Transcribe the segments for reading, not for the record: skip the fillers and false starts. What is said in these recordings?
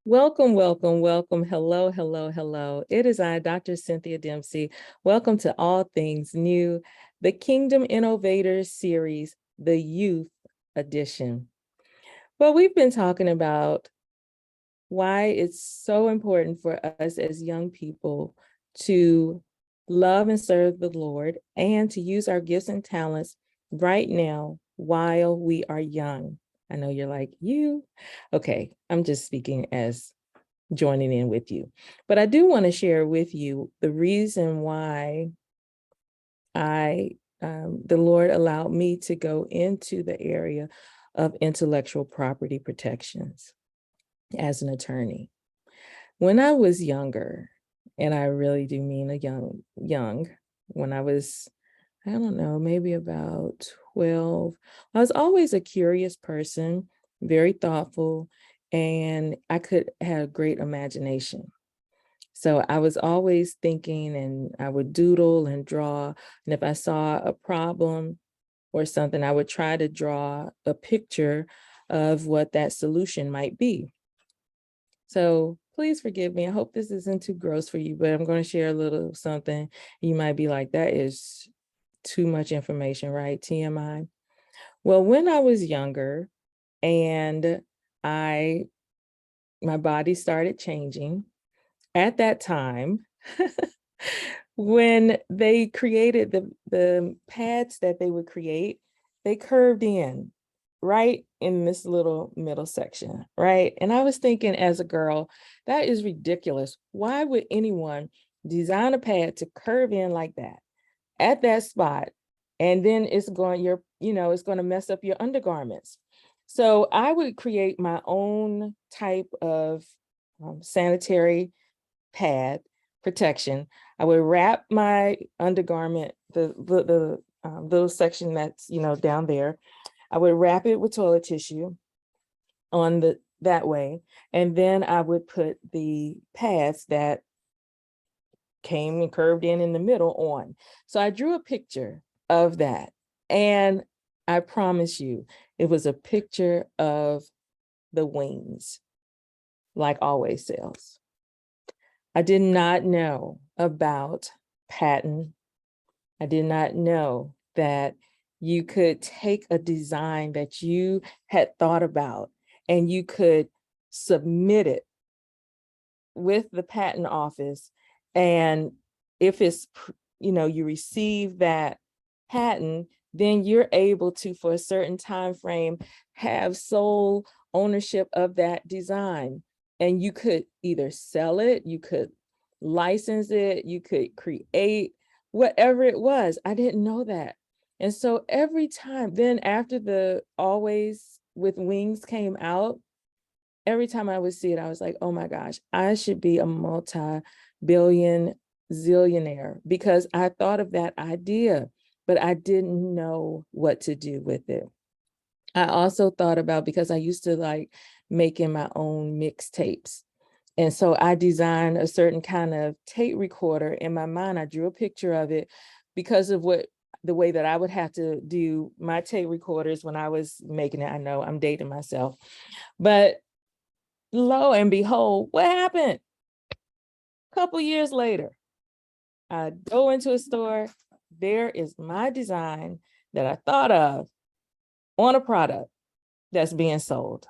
Welcome, welcome, welcome. Hello, hello, hello. It is I, Dr. Cynthia Dempsey. Welcome to All Things New, the Kingdom Innovators Series, the Youth Edition. Well, we've been talking about why it's so important for us as young people to love and serve the Lord and to use our gifts and talents right now while we are young. I know you're like, you? Okay, I'm just speaking as joining in with you. But I do want to share with you the reason why the Lord allowed me to go into the area of intellectual property protections as an attorney. When I was younger, and I really do mean young, when I was, I don't know, maybe about 12, I was always a curious person, very thoughtful, and I could have a great imagination. So I was always thinking, and I would doodle and draw. And if I saw a problem or something, I would try to draw a picture of what that solution might be. So please forgive me. I hope this isn't too gross for you, but I'm going to share a little something. You might be like, that is too much information, right? TMI. Well, when I was younger and my body started changing, at that time, when they created the pads that they would create, they curved in right in this little middle section, right? And I was thinking as a girl, that is ridiculous. Why would anyone design a pad to curve in like that at that spot? And then it's going, it's going to mess up your undergarments. So I would create my own type of sanitary pad protection. I would wrap my undergarment, the little section that's down there. I would wrap it with toilet tissue on that way, and then I would put the pads that came and curved in the middle on. So I drew a picture of that, and I promise you, it was a picture of the wings, like Always Sells. I did not know about patent. I did not know that you could take a design that you had thought about and you could submit it with the patent office. And if it's, you receive that patent, then you're able to, for a certain time frame, have sole ownership of that design. And you could either sell it, you could license it, you could create whatever it was. I didn't know that. And so every time, then after the Always with Wings came out, every time I would see it, I was like, oh my gosh, I should be a multi-billion zillionaire, because I thought of that idea, but I didn't know what to do with it. I also thought about, because I used to like making my own mixtapes. And so I designed a certain kind of tape recorder in my mind. I drew a picture of it because of the way that I would have to do my tape recorders when I was making it. I know I'm dating myself, but lo and behold, what happened? A couple years later, I go into a store. There is my design that I thought of on a product that's being sold.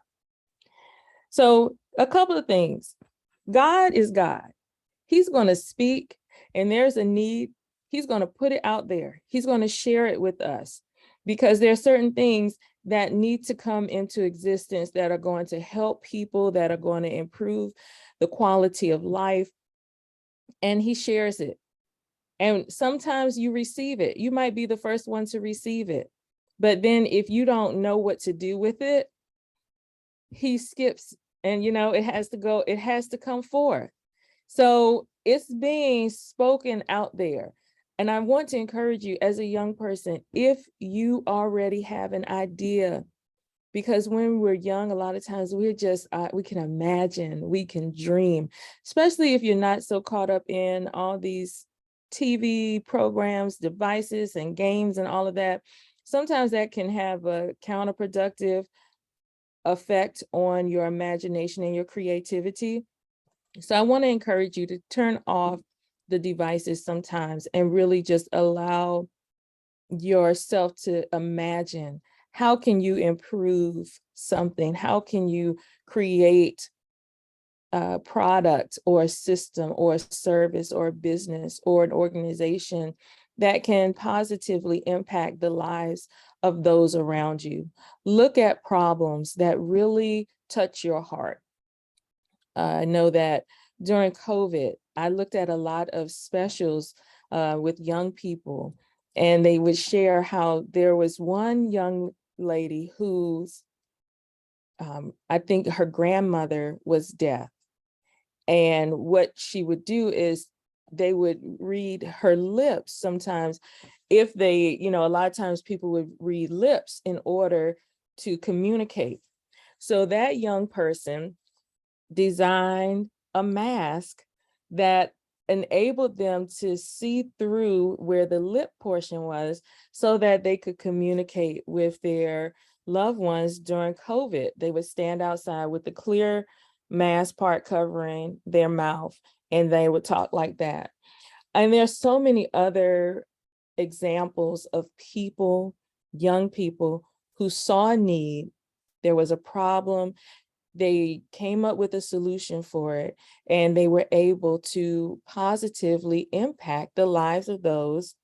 So a couple of things. God is God. He's going to speak, and there's a need. He's going to put it out there. He's going to share it with us, because there are certain things that need to come into existence that are going to help people, that are going to improve the quality of life. And he shares it. And sometimes you receive it. You might be the first one to receive it. But then if you don't know what to do with it, he skips, and it has to come forth. So it's being spoken out there. And I want to encourage you as a young person, if you already have an idea, because when we're young, a lot of times we're just, we can imagine, we can dream, especially if you're not so caught up in all these TV programs, devices, and games and all of that. Sometimes that can have a counterproductive effect on your imagination and your creativity. So I want to encourage you to turn off the devices sometimes and really just allow yourself to imagine, how can you improve something? How can you create a product or a system or a service or a business or an organization that can positively impact the lives of those around you? Look at problems that really touch your heart. I know that during COVID, I looked at a lot of specials with young people, and they would share how there was one young lady who's, I think her grandmother was deaf. And what she would do is they would read her lips sometimes. If they, a lot of times people would read lips in order to communicate. So that young person designed a mask that enabled them to see through where the lip portion was so that they could communicate with their loved ones during COVID. They would stand outside with the clear mask part covering their mouth, and they would talk like that. And there's so many other examples of people, young people, who saw a need. There was a problem. They came up with a solution for it, and they were able to positively impact the lives of those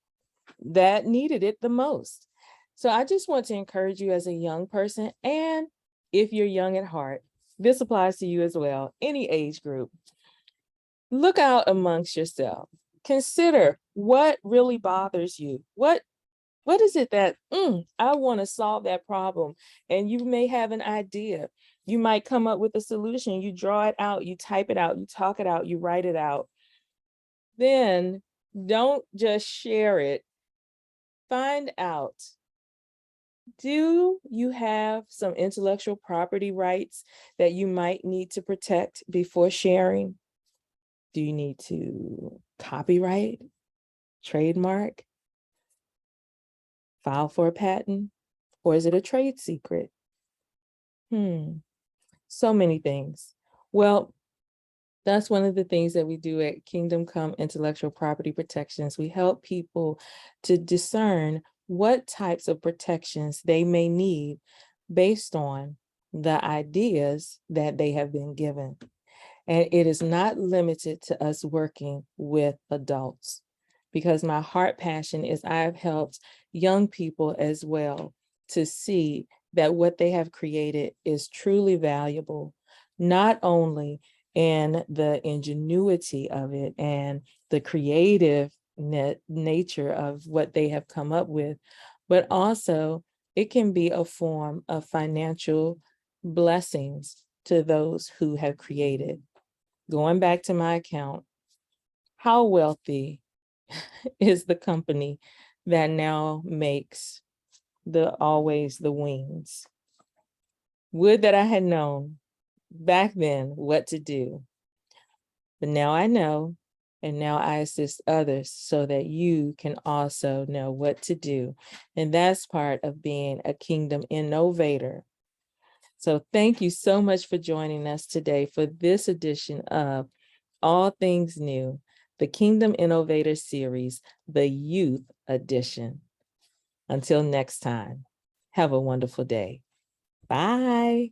that needed it the most. So I just want to encourage you as a young person, and if you're young at heart, this applies to you as well, any age group. Look out amongst yourself. Consider what really bothers you. What is it that I want to solve that problem? And you may have an idea. You might come up with a solution. You draw it out, you type it out, you talk it out, you write it out. Then don't just share it. Find out, do you have some intellectual property rights that you might need to protect before sharing? Do you need to copyright, trademark, file for a patent, or is it a trade secret? So many things. Well, that's one of the things that we do at Kingdom Come Intellectual Property Protections. We help people to discern what types of protections they may need based on the ideas that they have been given. And it is not limited to us working with adults, because my heart passion is I've helped young people as well to see that what they have created is truly valuable, not only in the ingenuity of it and the creative nature of what they have come up with, but also it can be a form of financial blessings to those who have created. Going back to my account, how wealthy is the company that now makes always the wings? Would that I had known back then what to do. But now I know, and now I assist others so that you can also know what to do. And that's part of being a kingdom innovator. So thank you so much for joining us today for this edition of All Things New, the Kingdom InKNOWvators Series, the Youth Edition. Until next time, have a wonderful day. Bye.